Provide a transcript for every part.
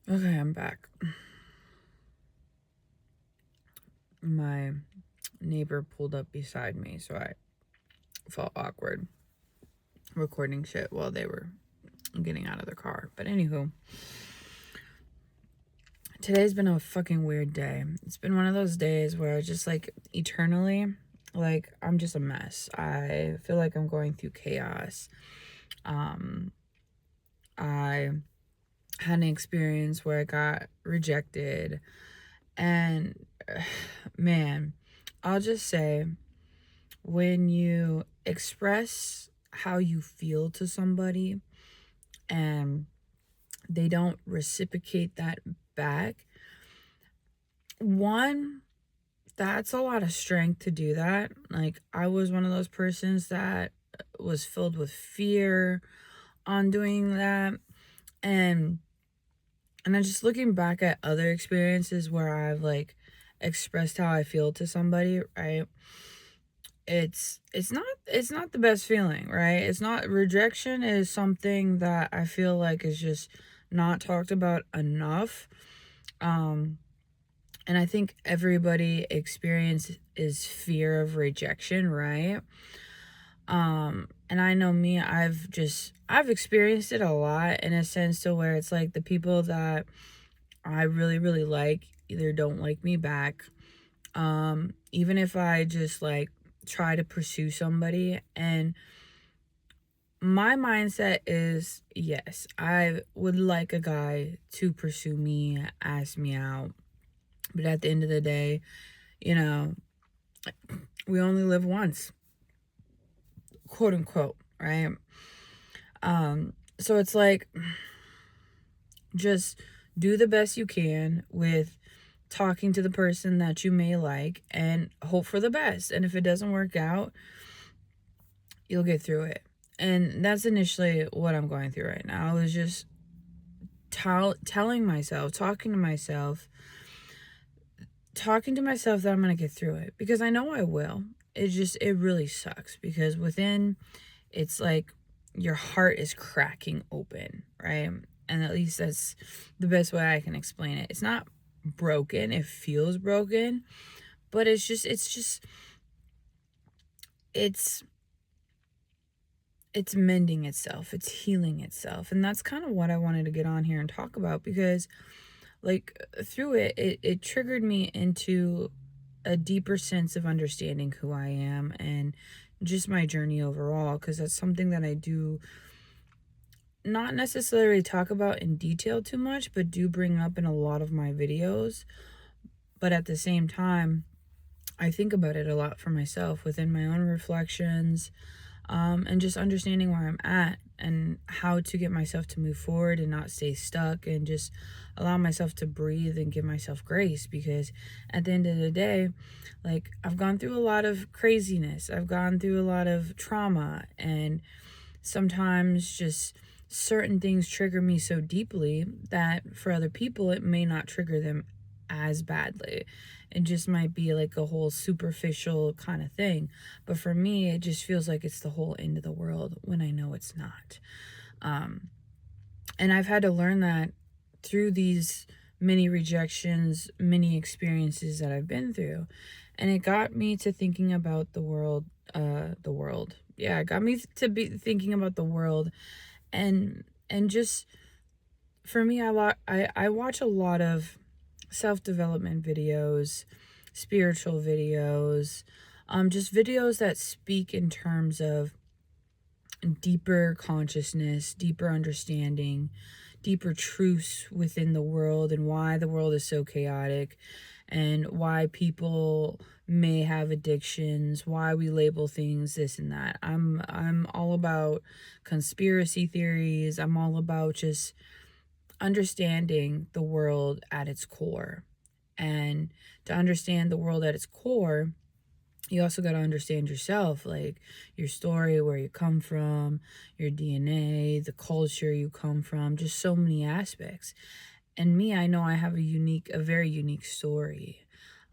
Okay, I'm back. My neighbor pulled up beside me, so I felt awkward recording shit while they were getting out of the car. But anywho, today's been a fucking weird day. It's been one of those days where I just like eternally, like I'm just a mess. I feel like I'm going through chaos. I had an experience where I got rejected, and man, I'll just say, when you express how you feel to somebody and they don't reciprocate that back, one, that's a lot of strength to do that. Like, I was one of those persons that was filled with fear on doing that. And I'm just looking back at other experiences where I've like expressed how I feel to somebody, right? It's not the best feeling, right? It's not. Rejection is something that I feel like is just not talked about enough. um and I think everybody experiences fear of rejection, right? And I know me, I've experienced it a lot, in a sense to where it's like the people that I really really like either don't like me back. Even if I just like try to pursue somebody, and my mindset is, yes, I would like a guy to pursue me, ask me out, but at the end of the day, you know, we only live once, quote unquote, right? So it's like, just do the best you can with talking to the person that you may like and hope for the best. And if it doesn't work out, you'll get through it. And that's initially what I'm going through right now. I was just telling myself, talking to myself that I'm going to get through it, because I know I will. It really sucks, because within, it's like your heart is cracking open, right? And at least that's the best way I can explain it. It's not broken, it feels broken, but it's it's mending itself, it's healing itself. And that's kind of what I wanted to get on here and talk about, because like through it triggered me into a deeper sense of understanding who I am and just my journey overall, because that's something that I do not necessarily talk about in detail too much, but do bring up in a lot of my videos. But at the same time, I think about it a lot for myself within my own reflections, and just understanding where I'm at and how to get myself to move forward and not stay stuck, and just allow myself to breathe and give myself grace. Because at the end of the day, like, I've gone through a lot of craziness, I've gone through a lot of trauma, and sometimes just certain things trigger me so deeply that for other people it may not trigger them as badly. It just might be like a whole superficial kind of thing, but for me it just feels like it's the whole end of the world, when I know it's not. And I've had to learn that through these many rejections, many experiences that I've been through. And it got me to thinking about the world. Yeah, it got me to be thinking about the world. And just, for me, I watch a lot of self-development videos, spiritual videos, just videos that speak in terms of deeper consciousness, deeper understanding, deeper truths within the world, and why the world is so chaotic, and why people may have addictions, why we label things this and that. I'm all about conspiracy theories. I'm all about just understanding the world at its core. And to understand the world at its core, you also got to understand yourself, like your story, where you come from, your DNA, the culture you come from, just so many aspects. And me, I know I have a very unique story.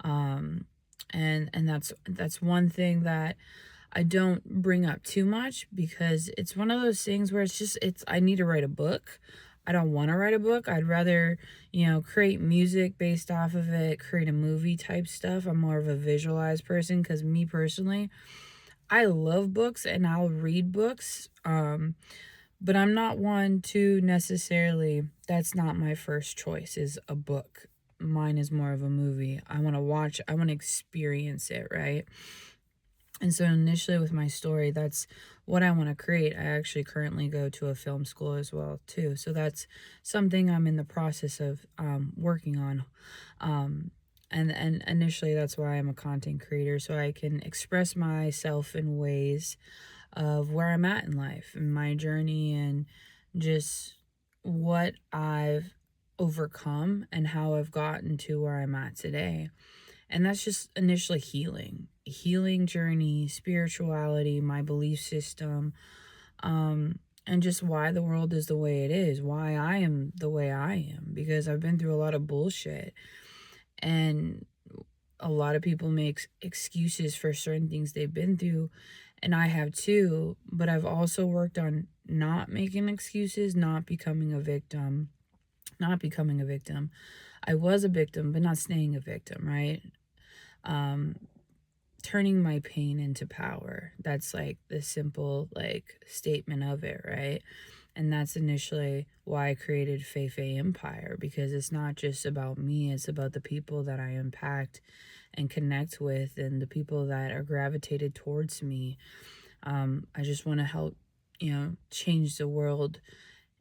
And that's one thing that I don't bring up too much, because it's one of those things where it's I need to write a book. I don't want to write a book. I'd rather, create music based off of it, create a movie type stuff. I'm more of a visualized person because me personally, I love books and I'll read books. But I'm not one to necessarily, that's not my first choice, is a book. Mine is more of a movie. I want to watch, I want to experience it, right? And so initially with my story, that's what I want to create. I actually currently go to a film school as well too. So that's something I'm in the process of working on. And initially that's why I'm a content creator, so I can express myself in ways of where I'm at in life and my journey and just what I've overcome and how I've gotten to where I'm at today. And that's just initially healing journey, spirituality, my belief system, and just why the world is the way it is, why I am the way I am, because I've been through a lot of bullshit. And a lot of people make excuses for certain things they've been through, and I have too, but I've also worked on not making excuses, not becoming a victim. I was a victim, but not staying a victim, right? um Turning my pain into power. That's like the simple like statement of it, right? And that's initially why I created Faefae Empire, because it's not just about me, it's about the people that I impact and connect with and the people that are gravitated towards me. I just want to help, change the world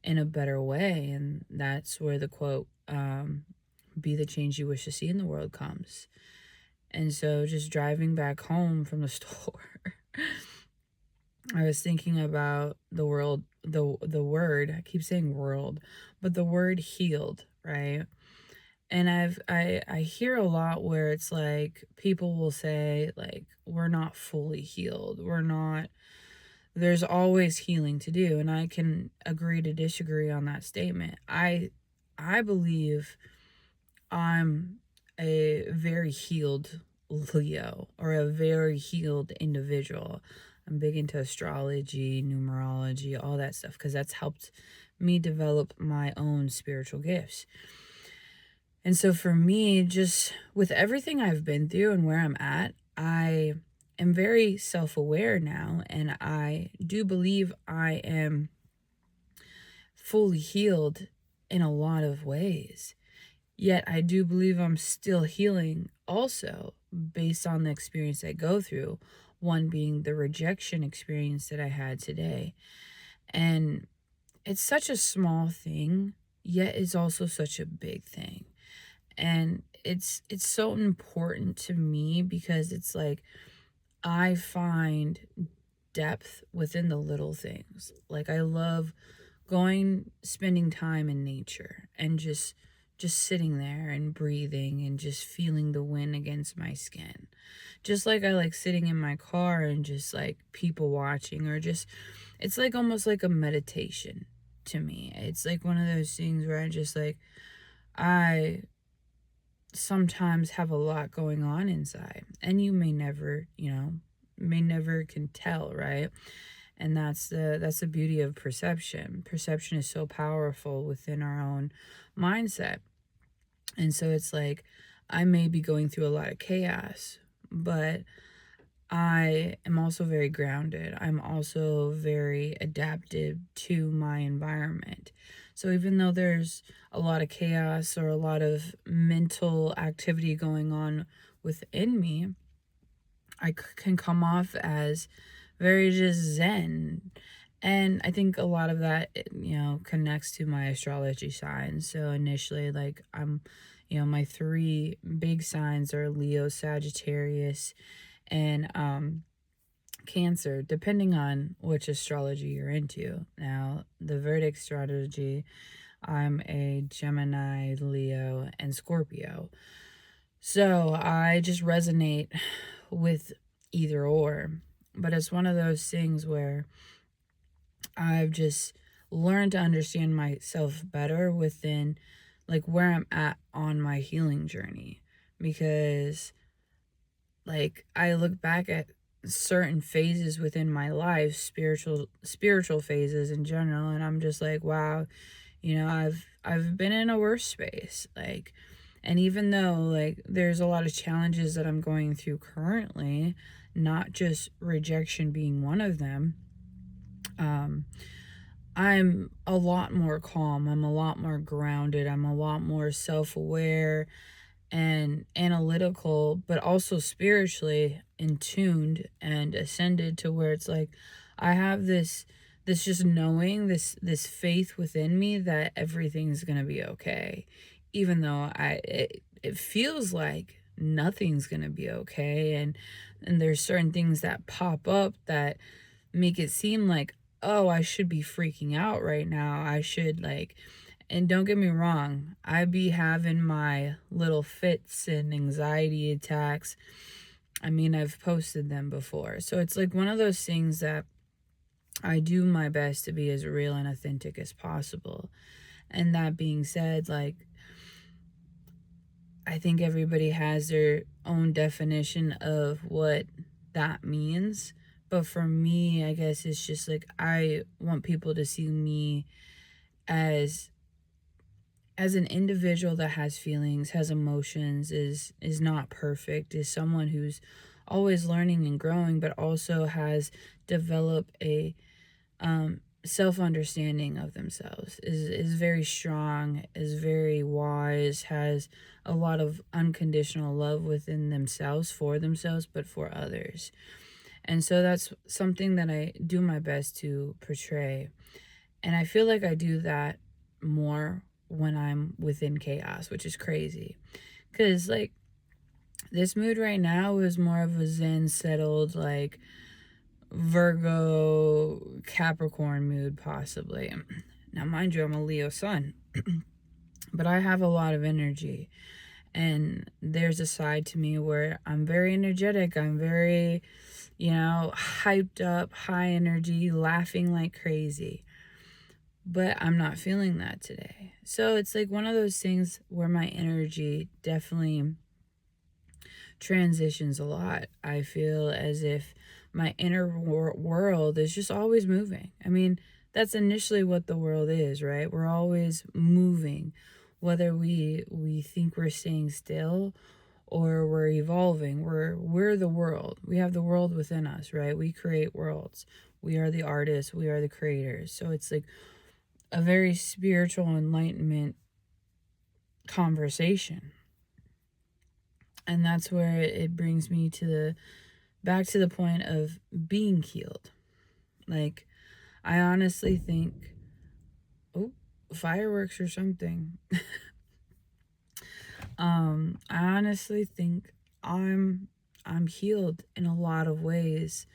in a better way. And that's where the quote, be the change you wish to see in the world, comes. And so just driving back home from the store, I was thinking about the world, the word, I keep saying world, but the word healed, right? And I hear a lot where it's like people will say like we're not fully healed. We're not, there's always healing to do, and I can agree to disagree on that statement. I believe I'm a very healed Leo, or a very healed individual. I'm big into astrology, numerology, all that stuff, because that's helped me develop my own spiritual gifts. And so for me, just with everything I've been through and where I'm at, I am very self aware now. And I do believe I am fully healed in a lot of ways. Yet I do believe I'm still healing also based on the experience I go through. One being the rejection experience that I had today. And it's such a small thing, yet it's also such a big thing. And it's so important to me because it's like I find depth within the little things. Like I love spending time in nature and just sitting there and breathing and just feeling the wind against my skin. Just like I like sitting in my car and just like people watching, or just, it's like almost like a meditation to me. It's like one of those things where I just like, I sometimes have a lot going on inside, and you may never, may never can tell, right? And that's the beauty of perception. Perception is so powerful within our own mindset. And so it's like I may be going through a lot of chaos, but I am also very grounded. I'm also very adaptive to my environment. So even though there's a lot of chaos or a lot of mental activity going on within me, I can come off as very just zen. And I think a lot of that, connects to my astrology signs. So initially, like my three big signs are Leo, Sagittarius, and Cancer, depending on which astrology you're into. Now, the Vedic astrology, I'm a Gemini, Leo, and Scorpio. So I just resonate with either or. But it's one of those things where I've just learned to understand myself better within like where I'm at on my healing journey. Because like I look back at certain phases within my life, spiritual phases in general, and I'm just like, wow, You know, I've been in a worse space. Like, and even though like there's a lot of challenges that I'm going through currently, not just rejection being one of them, I'm a lot more calm. I'm a lot more grounded. I'm a lot more self-aware and analytical, but also spiritually in tuned and ascended to where it's like I have this just knowing, this faith within me that everything's gonna be okay, even though it feels like nothing's gonna be okay, and there's certain things that pop up that make it seem like, oh, I should be freaking out right now. I should like, and don't get me wrong, I be having my little fits and anxiety attacks. I mean, I've posted them before. So it's like one of those things that I do my best to be as real and authentic as possible. And that being said, like, I think everybody has their own definition of what that means. But for me, I guess it's just like I want people to see me as an individual that has feelings, has emotions, is not perfect, is someone who's always learning and growing, but also has developed a self-understanding of themselves, is very strong, is very wise, has a lot of unconditional love within themselves, for themselves, but for others. And so that's something that I do my best to portray. And I feel like I do that more when I'm within chaos, which is crazy. Because, like, this mood right now is more of a zen, settled, like, Virgo, Capricorn mood, possibly. Now, mind you, I'm a Leo sun, but I have a lot of energy. And there's a side to me where I'm very energetic. I'm very, hyped up, high energy, laughing like crazy. But I'm not feeling that today. So it's like one of those things where my energy definitely transitions a lot. I feel as if my inner world is just always moving. I mean, that's initially what the world is, right? We're always moving, whether we think we're staying still or we're evolving. We're the world. We have the world within us, right? We create worlds. We are the artists, we are the creators. So it's like a very spiritual enlightenment conversation. And that's where it brings me to back to the point of being healed. Like, I honestly think, oh, fireworks or something. I honestly think I'm healed in a lot of ways,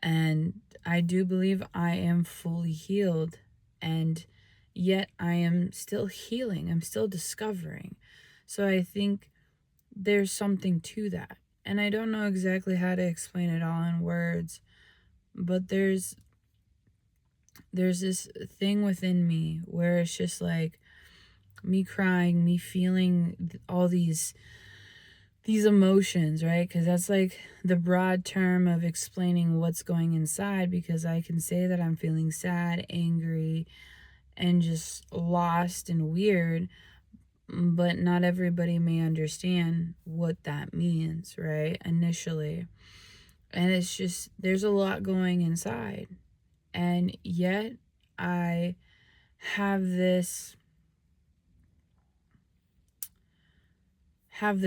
and I do believe I am fully healed, and yet I am still healing. I'm still discovering. So I think there's something to that. And I don't know exactly how to explain it all in words, but there's this thing within me where it's just like me crying, me feeling all these emotions, right? Because that's like the broad term of explaining what's going inside, because I can say that I'm feeling sad, angry, and just lost and weird, but not everybody may understand what that means, right? Initially. And it's just, there's a lot going inside. And yet I have this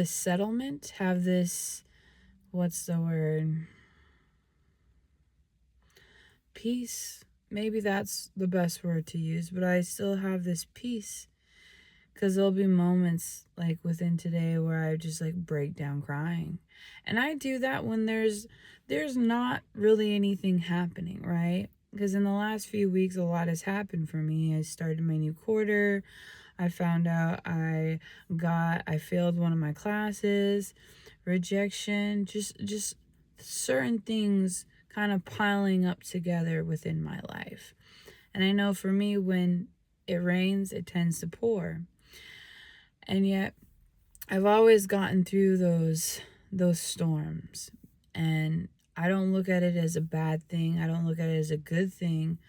settlement, have this, what's the word? Peace. Maybe that's the best word to use, but I still have this peace. Because there'll be moments like within today where I just like break down crying. And I do that when there's not really anything happening, right? Because in the last few weeks, a lot has happened for me. I started my new quarter. I found out I failed one of my classes, rejection, just certain things kind of piling up together within my life. And I know for me, when it rains, it tends to pour. And yet I've always gotten through those storms, and I don't look at it as a bad thing. I don't look at it as a good thing.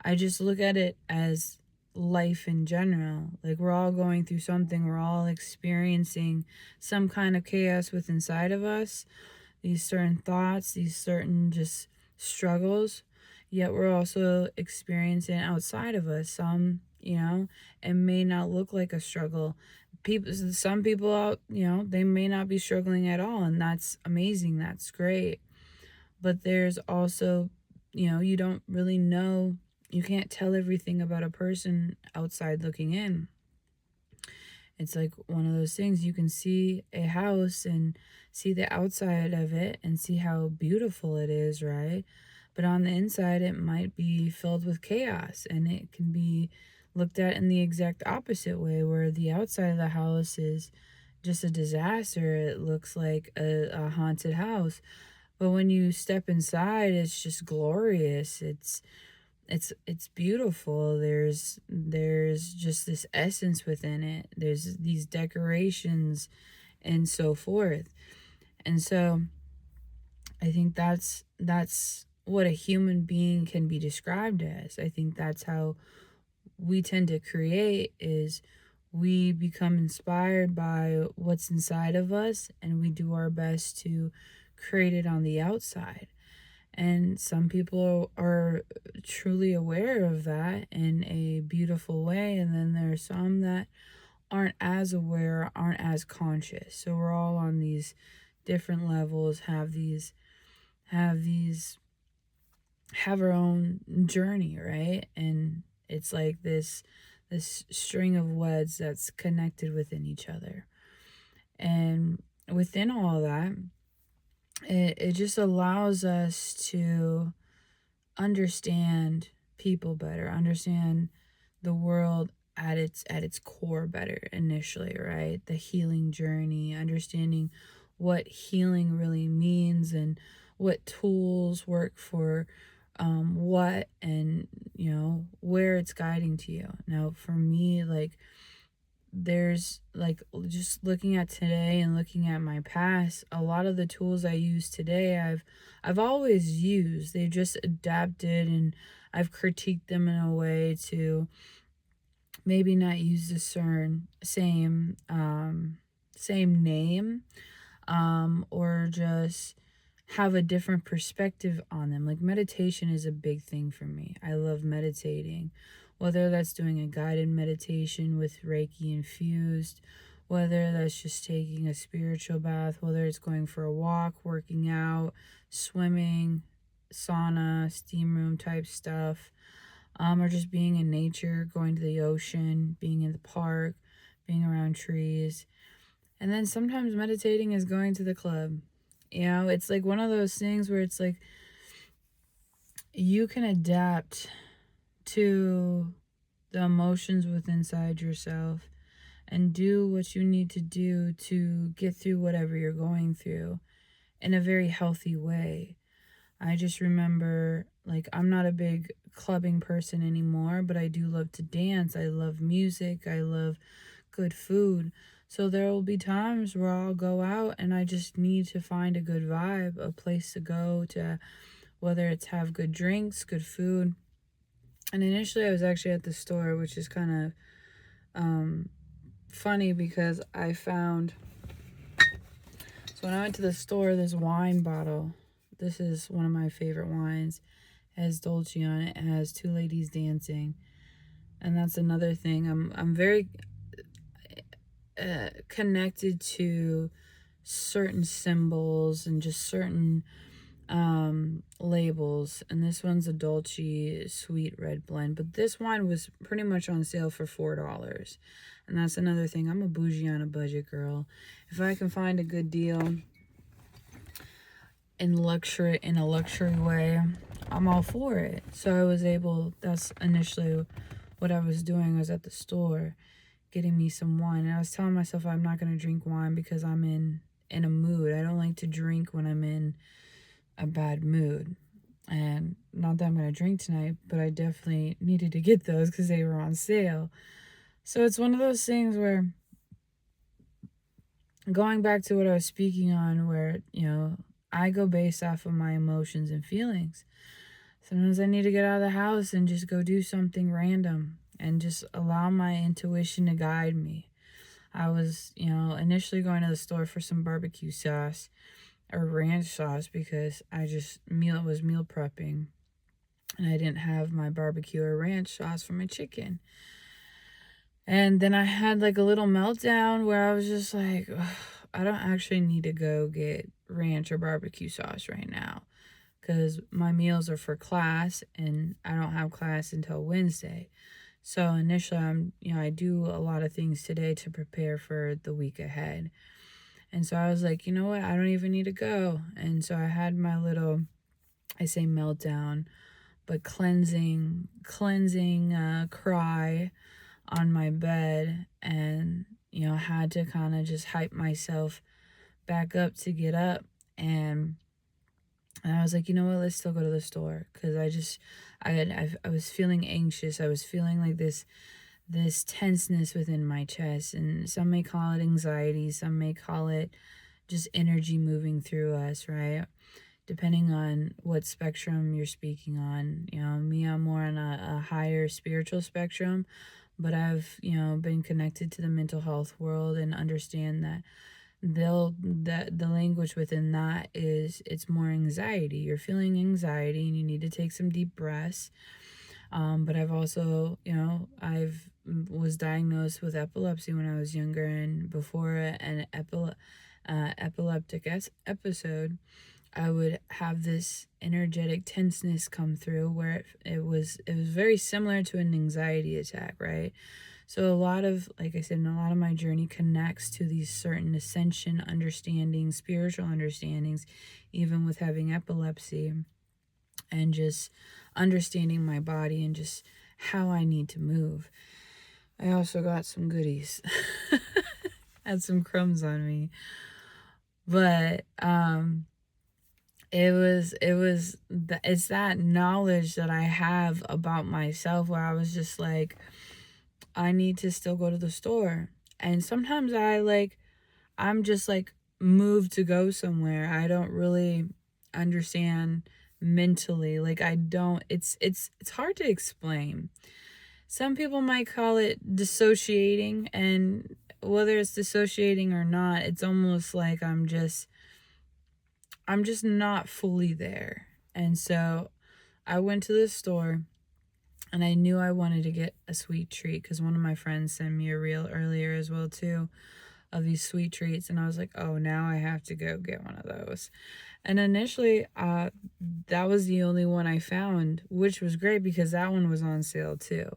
I just look at it as life in general. Like, we're all going through something, we're all experiencing some kind of chaos within inside of us, these certain thoughts, these certain just struggles, yet we're also experiencing outside of us some, it may not look like a struggle. Some people out, they may not be struggling at all, and that's amazing, that's great. But there's also, you don't really know, you can't tell everything about a person outside looking in. It's like one of those things, you can see a house and see the outside of it and see how beautiful it is, right? But on the inside, it might be filled with chaos, and it can be looked at in the exact opposite way, where the outside of the house is just a disaster. It looks like a haunted house. But when you step inside, it's just glorious. It's beautiful. There's just this essence within it. There's these decorations and so forth. And so I think that's what a human being can be described as. I think that's how we tend to create, is we become inspired by what's inside of us, and we do our best to create it on the outside. And some people are truly aware of that in a beautiful way, and then there are some that aren't as aware, aren't as conscious. So we're all on these different levels, have our own journey, right? And it's like this string of webs that's connected within each other. And within all that, it just allows us to understand people better, understand the world at its core better initially, right? The healing journey, understanding what healing really means and what tools work for what, and where it's guiding to you. Now for me, like, there's like, just looking at today and looking at my past, a lot of the tools I use today, I've always used. They've just adapted, and I've critiqued them in a way to maybe not use the same name, or just have a different perspective on them. Like, meditation is a big thing for me. I love meditating, whether that's doing a guided meditation with Reiki infused, whether that's just taking a spiritual bath, whether it's going for a walk, working out, swimming, sauna, steam room type stuff, or just being in nature, going to the ocean, being in the park, being around trees. And then sometimes meditating is going to the club. It's like one of those things where it's like you can adapt to the emotions within inside yourself and do what you need to do to get through whatever you're going through in a very healthy way. I just remember, like, I'm not a big clubbing person anymore, but I do love to dance. I love music. I love good food. So there will be times where I'll go out and I just need to find a good vibe, a place to go to, whether it's have good drinks, good food. And initially I was actually at the store, which is kind of funny because I found, so when I went to the store, this wine bottle, this is one of my favorite wines, it has Dolce on it, it has two ladies dancing. And that's another thing. I'm very connected to certain symbols and just certain labels. And this one's a Dolce sweet red blend, but this wine was pretty much on sale for $4. And that's another thing. I'm a bougie on a budget girl. If I can find a good deal in a luxury way, I'm all for it. So that's initially what I was doing. I was at the store getting me some wine, and I was telling myself I'm not going to drink wine because I'm in a mood. I don't like to drink when I'm in a bad mood. And not that I'm going to drink tonight, but I definitely needed to get those because they were on sale. So it's one of those things where, going back to what I was speaking on, where, I go based off of my emotions and feelings. Sometimes I need to get out of the house and just go do something random. and just allow my intuition to guide me. I was, initially going to the store for some barbecue sauce or ranch sauce because I just was meal prepping and I didn't have my barbecue or ranch sauce for my chicken. And then I had like a little meltdown where I was just like, I don't actually need to go get ranch or barbecue sauce right now because my meals are for class and I don't have class until Wednesday. So initially I do a lot of things today to prepare for the week ahead. And so I was like, you know what? I don't even need to go. And so I had my little, I say meltdown, but cleansing cry on my bed, and had to kind of just hype myself back up to get up. And I was like, you know what, let's still go to the store, because I was feeling anxious. I was feeling like this tenseness within my chest, and some may call it anxiety, some may call it just energy moving through us, right? Depending on what spectrum you're speaking on. Me, I'm more on a higher spiritual spectrum, but I've, been connected to the mental health world and understand that the language within that is, it's more anxiety. You're feeling anxiety and you need to take some deep breaths. But I've also, I've was diagnosed with epilepsy when I was younger, and before an epileptic episode, I would have this energetic tenseness come through where it was very similar to an anxiety attack, right? So a lot of, like I said, a lot of my journey connects to these certain ascension understandings, spiritual understandings, even with having epilepsy, and just understanding my body and just how I need to move. I also got some goodies. Had some crumbs on me. But it's that knowledge that I have about myself where I was just like, I need to still go to the store. And sometimes I'm just like moved to go somewhere. I don't really understand mentally. Like it's hard to explain. Some people might call it dissociating, and whether it's dissociating or not, it's almost like I'm just not fully there. And so I went to the store and I knew I wanted to get a sweet treat because one of my friends sent me a reel earlier as well too of these sweet treats, and I was like, oh, now I have to go get one of those. And initially that was the only one I found, which was great because that one was on sale too.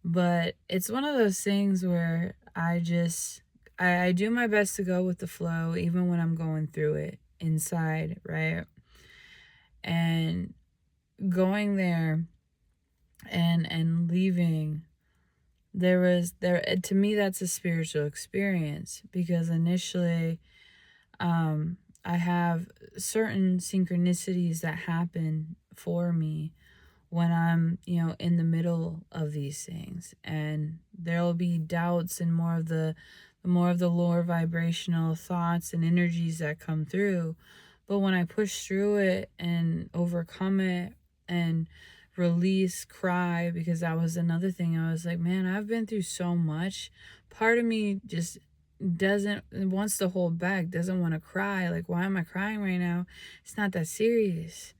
But it's one of those things where I do my best to go with the flow even when I'm going through it inside, right? And going there and leaving, to me that's a spiritual experience, because initially I have certain synchronicities that happen for me when I'm, in the middle of these things, and there'll be doubts and more of the lower vibrational thoughts and energies that come through. But when I push through it and overcome it and release, cry, because that was another thing. I was like, man, I've been through so much. Part of me just wants to hold back, doesn't want to cry. Like, why am I crying right now? It's not that serious.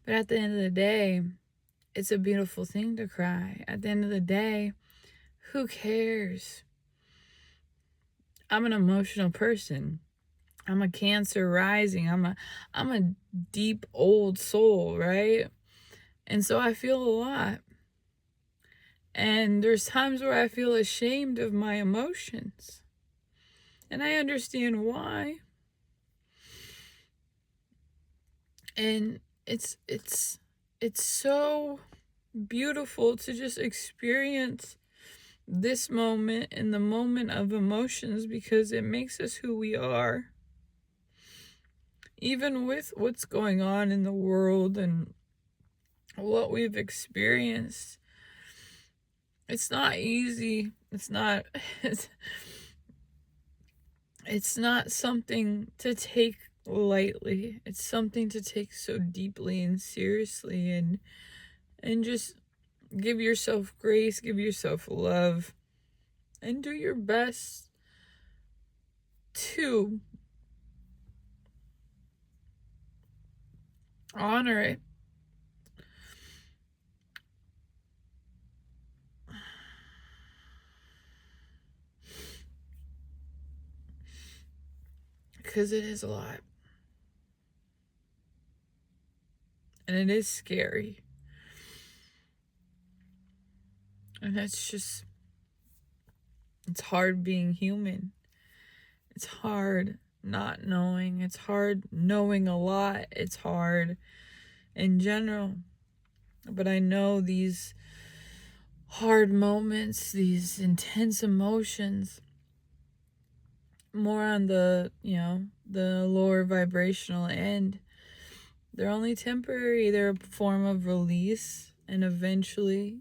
But at the end of the day, it's a beautiful thing to cry. At the end of the day, who cares? I'm an emotional person. I'm a Cancer rising. I'm a deep old soul, right? And so I feel a lot. And there's times where I feel ashamed of my emotions. And I understand why. And it's so beautiful to just experience this moment and the moment of emotions, because it makes us who we are. Even with what's going on in the world and what we've experienced, it's not easy. It's not something to take lightly. It's something to take so deeply and seriously, and just Give yourself grace, give yourself love, and do your best to honor it. Because it is a lot. And it is scary. And it's hard being human. It's hard not knowing. It's hard knowing a lot. It's hard in general. But I know these hard moments, these intense emotions, more on the, the lower vibrational end, they're only temporary. They're a form of release. And eventually,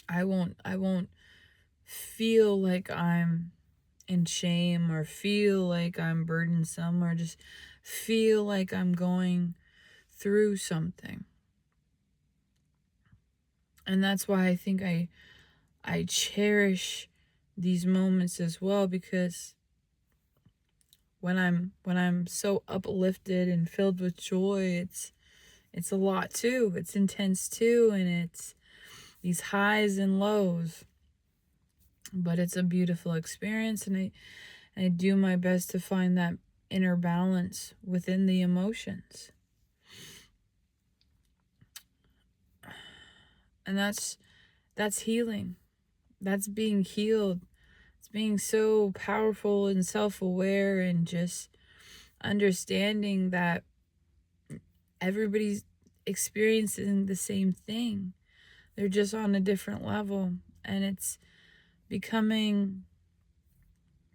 I won't feel like I'm in shame or feel like I'm burdensome or just feel like I'm going through something. And that's why I think I cherish these moments as well, because when I'm so uplifted and filled with joy, it's a lot too. It's intense too, and it's these highs and lows. But it's a beautiful experience, and I do my best to find that inner balance within the emotions. And that's healing. That's being healed. It's being so powerful and self-aware and just understanding that everybody's experiencing the same thing. They're just on a different level. And it's becoming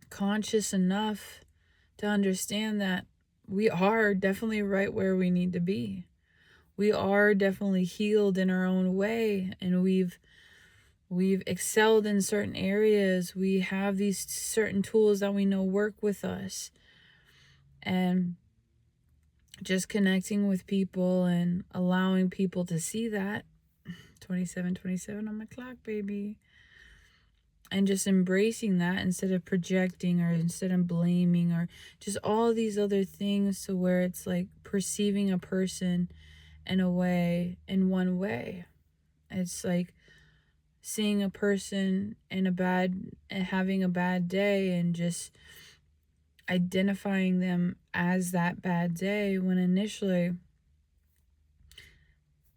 conscious enough to understand that we are definitely right where we need to be. We are definitely healed in our own way, and we've excelled in certain areas. We have these certain tools that we know work with us. And just connecting with people and allowing people to see that. 27 on my clock, baby. And just embracing that instead of projecting or instead of blaming or just all these other things, to where it's like perceiving a person in one way. It's like seeing a person having a bad day and just identifying them as that bad day, when initially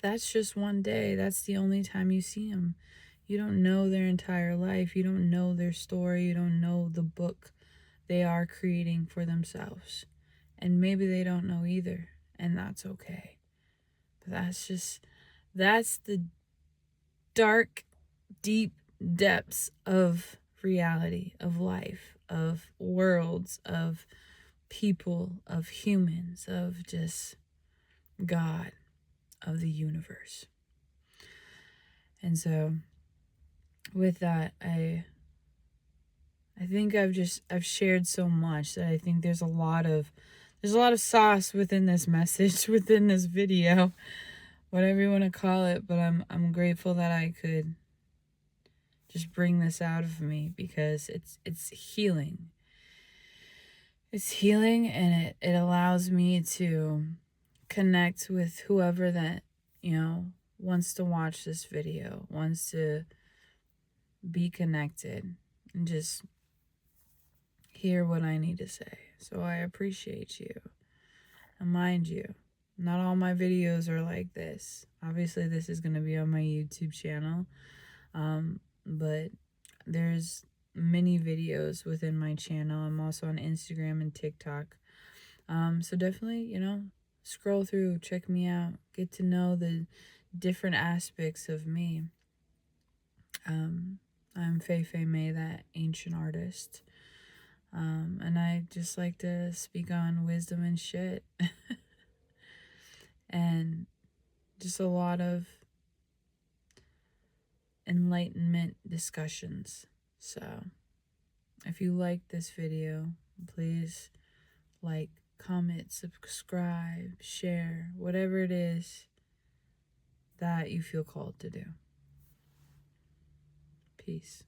that's just one day. That's the only time you see them. You don't know their entire life. You don't know their story. You don't know the book they are creating for themselves. And maybe they don't know either. And that's okay. But that's the dark, deep depths of reality, of life, of worlds, of people, of humans, of just God, of the universe. And so with that, I think I've shared so much that I think there's a lot of sauce within this message, within this video, whatever you want to call it. But I'm grateful that I could just bring this out of me, because it's healing. It's healing, and it allows me to connect with whoever that, wants to watch this video, wants to be connected and just hear what I need to say. So I appreciate you. And mind you, not all my videos are like this. Obviously, this is going to be on my YouTube channel. But there's many videos within my channel. I'm also on Instagram and TikTok. So definitely, scroll through, check me out, get to know the different aspects of me. I'm Faefae Mae, that ancient artist. And I just like to speak on wisdom and shit. And just a lot of enlightenment discussions. So if you like this video, please comment, subscribe, share, whatever it is that you feel called to do. Peace.